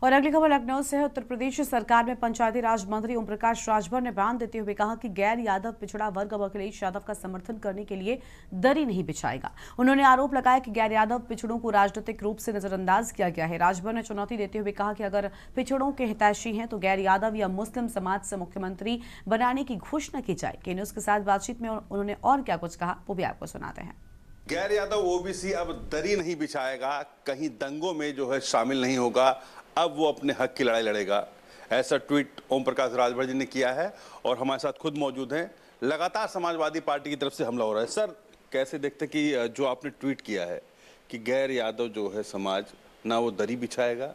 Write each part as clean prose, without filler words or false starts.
और अगली खबर लखनऊ से है। उत्तर प्रदेश सरकार में पंचायती राज मंत्री ओम प्रकाश राजभर ने बयान देते हुए कहा कि गैर यादव पिछड़ा वर्ग अब अखिलेश यादव का समर्थन करने के लिए दरी नहीं बिछाएगा। उन्होंने आरोप लगाया कि गैर यादव पिछड़ों को राजनीतिक रूप से नजरअंदाज किया गया है। राजभर ने चुनौती देते हुए कहा कि अगर पिछड़ों के हितैषी हैं तो गैर यादव या मुस्लिम समाज से मुख्यमंत्री बनाने की घोषणा की जाए। के न्यूज के साथ बातचीत में उन्होंने और क्या कुछ कहा वो भी आपको सुनाते हैं। गैर यादव ओबीसी अब दरी नहीं बिछाएगा, कहीं दंगों में जो है शामिल नहीं होगा, अब वो अपने हक की लड़ाई लड़ेगा। ऐसा ट्वीट ओम प्रकाश राजभर जी ने किया है और हमारे साथ खुद मौजूद हैं। लगातार समाजवादी पार्टी की तरफ से हमला हो रहा है। सर, कैसे देखते कि जो आपने ट्वीट किया है कि गैर यादव जो है समाज ना वो दरी बिछाएगा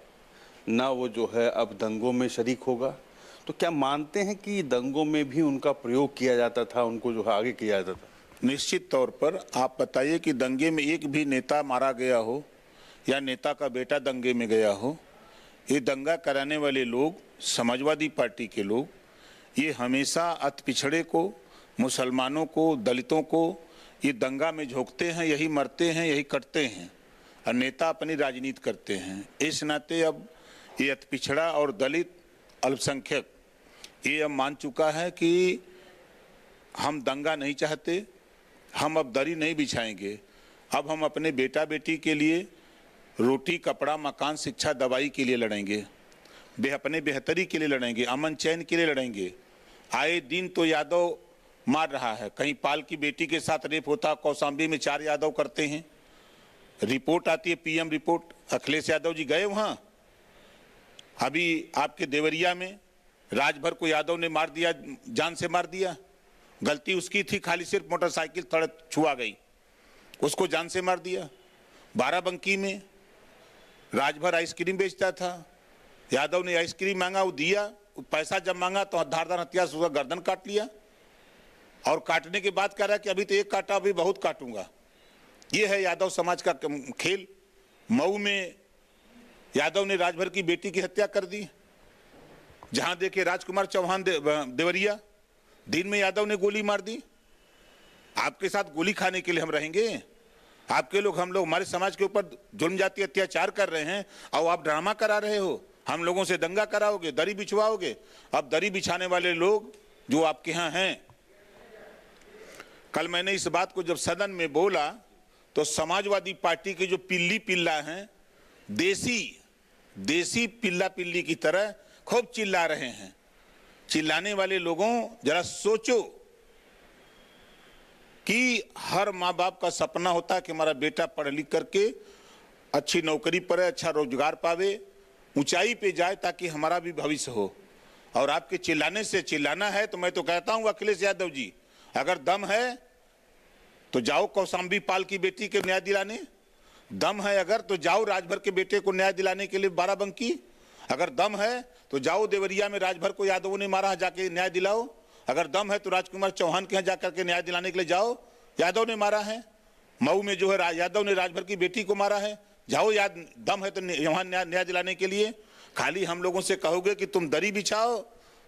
ना वो जो है अब दंगों में शरीक होगा, तो क्या मानते हैं कि दंगों में भी उनका प्रयोग किया जाता था, उनको जो है आगे किया जाता था? निश्चित तौर पर आप बताइए कि दंगे में एक भी नेता मारा गया हो या नेता का बेटा दंगे में गया हो। ये दंगा कराने वाले लोग, समाजवादी पार्टी के लोग, ये हमेशा अति पिछड़े को, मुसलमानों को, दलितों को ये दंगा में झोंकते हैं, यही मरते हैं, यही कटते हैं और नेता अपनी राजनीति करते हैं। इस नाते अब ये अति पिछड़ा और दलित अल्पसंख्यक ये अब मान चुका है कि हम दंगा नहीं चाहते, हम अब दरी नहीं बिछाएंगे। अब हम अपने बेटा बेटी के लिए रोटी, कपड़ा, मकान, शिक्षा, दवाई के लिए लड़ेंगे, अपने बेहतरी के लिए लड़ेंगे, अमन चैन के लिए लड़ेंगे। आए दिन तो यादव मार रहा है, कहीं पाल की बेटी के साथ रेप होता, कौशाम्बी में 4 यादव करते हैं। रिपोर्ट आती है, पीएम रिपोर्ट, अखिलेश यादव जी गए वहाँ। अभी आपके देवरिया में राजभर को यादव ने मार दिया, जान से मार दिया। गलती उसकी थी, खाली सिर्फ मोटरसाइकिल थोड़ा छुआ गई, उसको जान से मार दिया। बाराबंकी में राजभर आइसक्रीम बेचता था, यादव ने आइसक्रीम मांगा, वो दिया, पैसा जब मांगा तो धारदार हथियार से उसका गर्दन काट लिया और काटने के बाद कह रहा है कि अभी तो एक काटा, अभी बहुत काटूंगा। ये है यादव समाज का खेल। मऊ में यादव ने राजभर की बेटी की हत्या कर दी। जहां देखे राजकुमार चौहान देवरिया, दिन में यादव ने गोली मार दी। आपके साथ गोली खाने के लिए हम रहेंगे? आपके लोग, हम लोग, हमारे समाज के ऊपर जुल्म जाति अत्याचार कर रहे हैं और आप ड्रामा करा रहे हो। हम लोगों से दंगा कराओगे, दरी बिछवाओगे। अब दरी बिछाने वाले लोग जो आपके यहाँ हैं, कल मैंने इस बात को जब सदन में बोला तो समाजवादी पार्टी के जो पिल्ली पिल्ला हैं, देसी पिल्ला पिल्ली की तरह खूब चिल्ला रहे हैं। चिल्लाने वाले लोगों, जरा सोचो कि हर माँ बाप का सपना होता है कि हमारा बेटा पढ़ लिख करके अच्छी नौकरी पर है, अच्छा रोजगार पावे, ऊंचाई पे जाए ताकि हमारा भी भविष्य हो। और आपके चिल्लाने से चिल्लाना है तो मैं तो कहता हूं अखिलेश यादव जी, अगर दम है तो जाओ कौशाम्बी पाल की बेटी के न्याय दिलाने, दम है अगर तो जाओ राजभर के बेटे को न्याय दिलाने के लिए बाराबंकी, अगर दम है तो जाओ देवरिया में राजभर को यादवों ने मारा, जाके न्याय दिलाओ। अगर दम है तो राजकुमार चौहान के यहाँ जाकर के न्याय दिलाने के लिए जाओ, यादव ने मारा है। मऊ में जो है यादव ने राजभर की बेटी को मारा है, जाओ, दम है तो वहां न्याय दिलाने के लिए। खाली हम लोगों से कहोगे कि तुम दरी बिछाओ,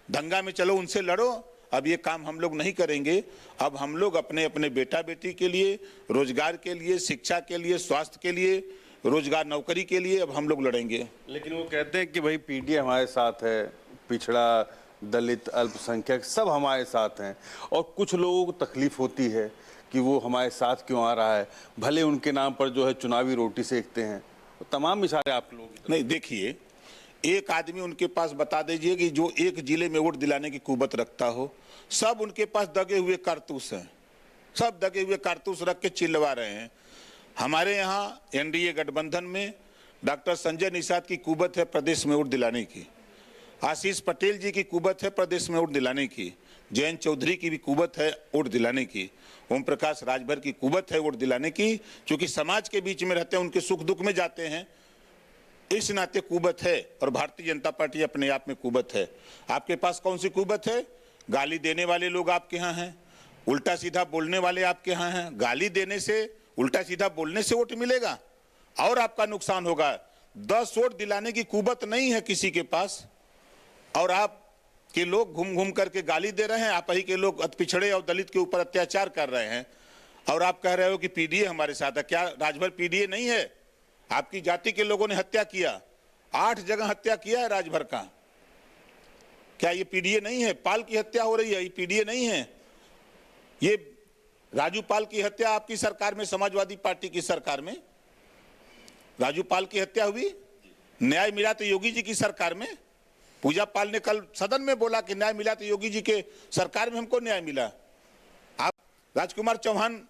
दंगा में चलो, उनसे लड़ो, अब ये काम हम लोग नहीं करेंगे। अब हम लोग अपने अपने बेटा बेटी के लिए, रोजगार के लिए, शिक्षा के लिए, स्वास्थ्य के लिए, रोजगार नौकरी के लिए अब हम लोग लड़ेंगे। लेकिन वो कहते हैं कि भाई पीडीए हमारे साथ है, पिछड़ा, दलित, अल्पसंख्यक सब हमारे साथ हैं, और कुछ लोगों को तकलीफ होती है कि वो हमारे साथ क्यों आ रहा है, भले उनके नाम पर जो है चुनावी रोटी सेकते हैं। तो तमाम इशारे आप लोग नहीं, देखिए, एक आदमी उनके पास बता दीजिए कि जो एक जिले में वोट दिलाने की कुवत रखता हो। सब उनके पास दगे हुए कारतूस हैं, सब दगे हुए कारतूस रख के चिल्लवा रहे हैं। हमारे यहाँ एनडीए गठबंधन में डॉक्टर संजय निषाद की कुवत है प्रदेश में वोट दिलाने की, आशीष पटेल जी की कुवत है प्रदेश में वोट दिलाने की, जयंत चौधरी की भी कुवत है वोट दिलाने की, ओम प्रकाश राजभर की कुवत है वोट दिलाने की, क्योंकि समाज के बीच में रहते हैं, उनके सुख दुख में जाते हैं, इस नाते कुवत है। और भारतीय जनता पार्टी अपने आप में कुवत है। आपके पास कौन सी कुवत है? गाली देने वाले लोग आपके यहाँ हैं, उल्टा सीधा बोलने वाले आपके यहाँ हैं। गाली देने से, उल्टा सीधा बोलने से वोट मिलेगा और आपका नुकसान होगा। 10 वोट दिलाने की कुवत नहीं है किसी के पास, और आप के लोग घूम घूम करके गाली दे रहे हैं। आप ही के लोग पिछड़े और दलित के ऊपर अत्याचार कर रहे हैं और आप कह रहे हो कि पीडीए हमारे साथ है। क्या राजभर पीडीए नहीं है? आपकी जाति के लोगों ने हत्या किया 8 जगह हत्या किया है राजभर का। क्या ये पीडीए नहीं है? पाल की हत्या हो रही है, ये पीडीए नहीं है? ये राजू पाल की हत्या आपकी सरकार में, समाजवादी पार्टी की सरकार में राजू पाल की हत्या हुई। न्याय मिला तो योगी जी की सरकार में। पूजा पाल ने कल सदन में बोला कि न्याय मिला तो योगी जी के सरकार में हमको न्याय मिला। आप राजकुमार चौहान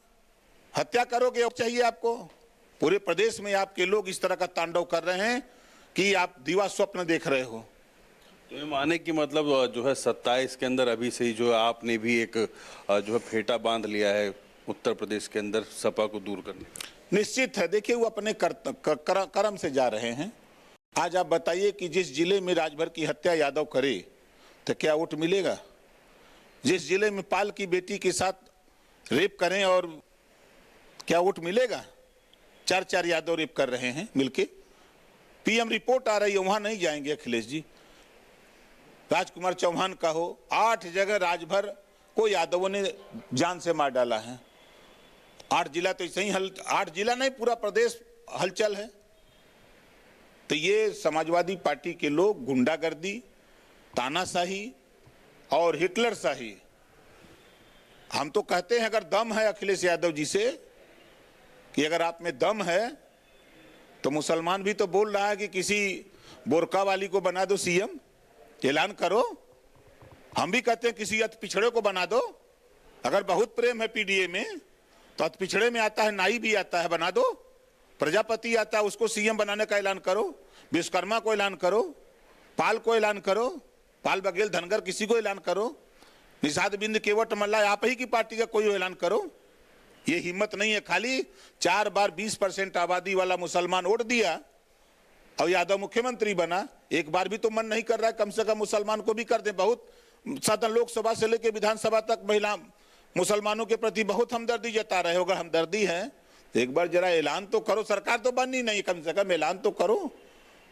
हत्या करोगे और चाहिए आपको? पूरे प्रदेश में आपके लोग इस तरह का तांडव कर रहे हैं कि आप दीवा स्वप्न देख रहे हो। तो ये माने कि मतलब जो है 27 के अंदर अभी से ही जो है आपने भी एक जो है फेटा बांध लिया है उत्तर प्रदेश के अंदर सपा को दूर करने का। निश्चित है, देखिए वो अपने कर्म से जा रहे हैं। आज आप बताइए कि जिस जिले में राजभर की हत्या यादव करे तो क्या वोट मिलेगा? जिस जिले में पाल की बेटी के साथ रेप करें और क्या वोट मिलेगा? 4 यादव रेप कर रहे हैं मिलके। पीएम रिपोर्ट आ रही है, वहां नहीं जाएंगे अखिलेश जी। राजकुमार चौहान का हो, 8 जगह राजभर को यादवों ने जान से मार डाला है। 8 जिला तो ऐसे ही 8 जिला नहीं, पूरा प्रदेश हलचल है। तो ये समाजवादी पार्टी के लोग गुंडागर्दी, तानाशाही और हिटलरशाही। हम तो कहते हैं अगर दम है अखिलेश यादव जी से कि अगर आप में दम है तो मुसलमान भी तो बोल रहा है कि किसी बोरका वाली को बना दो सीएम, ऐलान करो। हम भी कहते हैं किसी अति पिछड़े को बना दो। अगर बहुत प्रेम है पीडीए में तो अति पिछड़े में आता है, नाई भी आता है, बना दो। प्रजापति आता है, उसको सीएम बनाने का ऐलान करो। विश्वकर्मा को ऐलान करो, पाल को ऐलान करो, पाल बघेल धनगर किसी को ऐलान करो, निषाद बिंद केवट मल्ला आप ही की पार्टी का कोई ऐलान करो। ये हिम्मत नहीं है। खाली 4 बार 20% आबादी वाला मुसलमान वोट दिया और यादव मुख्यमंत्री बना। एक बार भी तो मन नहीं कर रहा है कम से कम मुसलमान को भी कर दे। बहुत सदन लोकसभा से लेकर विधानसभा तक महिला मुसलमानों के प्रति बहुत हमदर्दी जता रहे हो। अगर हमदर्दी है तो एक बार जरा ऐलान तो करो। सरकार तो बननी नहीं, कम से कम ऐलान तो करो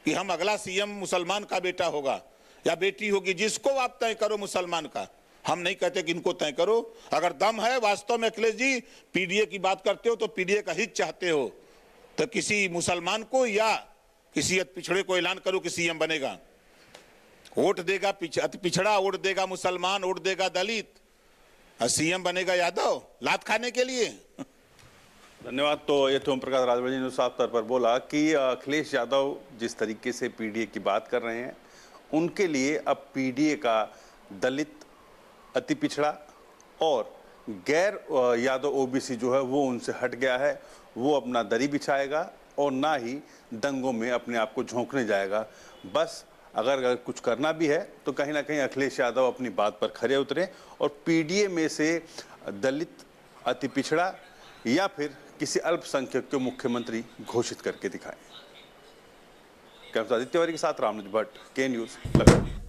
कि हम अगला सीएम मुसलमान का बेटा होगा या बेटी होगी, जिसको आप तय करो मुसलमान का। हम नहीं कहते कि इनको तय करो। अगर दम है वास्तव में अखिलेश जी, पीडीए की बात करते हो तो पीडीए का हित चाहते हो तो किसी मुसलमान को या किसी पिछड़े को ऐलान करो कि सीएम बनेगा। वोट देगा पिछड़ा, वोट देगा मुसलमान, वोट देगा दलित, और सीएम बनेगा यादव लात खाने के लिए। धन्यवाद। तो ये तो ओम प्रकाश राजभर जी ने साफ तौर पर बोला कि अखिलेश यादव जिस तरीके से पीडीए की बात कर रहे हैं, उनके लिए अब पीडीए का दलित, अति पिछड़ा और गैर यादव ओबीसी जो है वो उनसे हट गया है। वो अपना दरी बिछाएगा और ना ही दंगों में अपने आप को झोंकने जाएगा। बस अगर कुछ करना भी है तो कहीं ना कहीं अखिलेश यादव अपनी बात पर खरे उतरे और पीडीए में से दलित, अति पिछड़ा या फिर किसी अल्पसंख्यक को मुख्यमंत्री घोषित करके दिखाएं। कैमरा आदित्य तिवारी के साथ रामनुज भट्ट, के न्यूज़, लखनऊ।